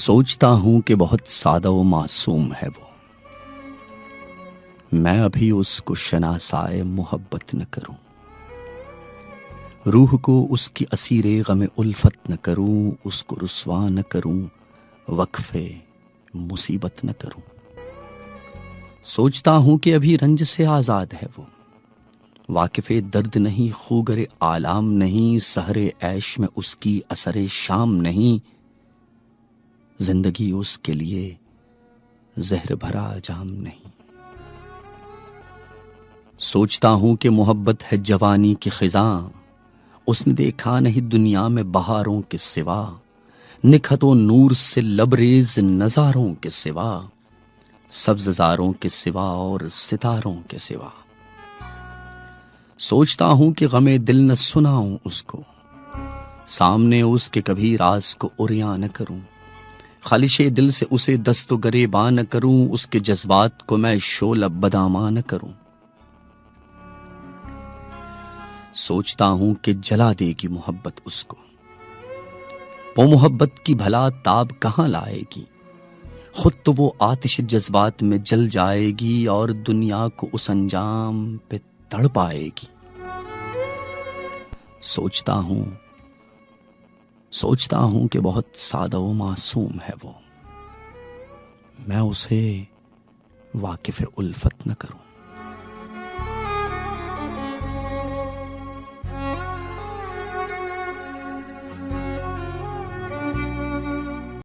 सोचता हूं कि बहुत सादा व मासूम है वो, मैं अभी उसको शनासाए मोहब्बत न करूं, रूह को उसकी असीरे गमे उल्फत न करूं, उसको रुस्वा न करूं, वक्फे मुसीबत न करूं। सोचता हूं कि अभी रंज से आजाद है वो, वाकिफ़े दर्द नहीं, खूगरे आलाम नहीं, सहरे ऐश में उसकी असरे शाम नहीं, जिंदगी उसके लिए जहर भरा जाम नहीं। सोचता हूं कि मोहब्बत है जवानी की खिज़ां, उसने देखा नहीं दुनिया में बहारों के सिवा, निखतो नूर से लबरेज नजारों के सिवा, सब्ज़ारों के सिवा और सितारों के सिवा। सोचता हूं कि गमे दिल न सुनाऊं उसको, सामने उसके कभी राज को उरिया न करूं, खालिशे दिल से उसे दस्तो गरेबा न करूं, उसके जज्बात को मैं शोल बदामा न करूं। सोचता हूं कि जला देगी मोहब्बत उसको, वो मोहब्बत की भला ताब कहां लाएगी, खुद तो वो आतिश जज्बात में जल जाएगी और दुनिया को उस अंजाम पे तड़ पाएगी। सोचता हूं कि बहुत सादा व मासूम है वो, मैं उसे वाकिफ़े उल्फत न करूं।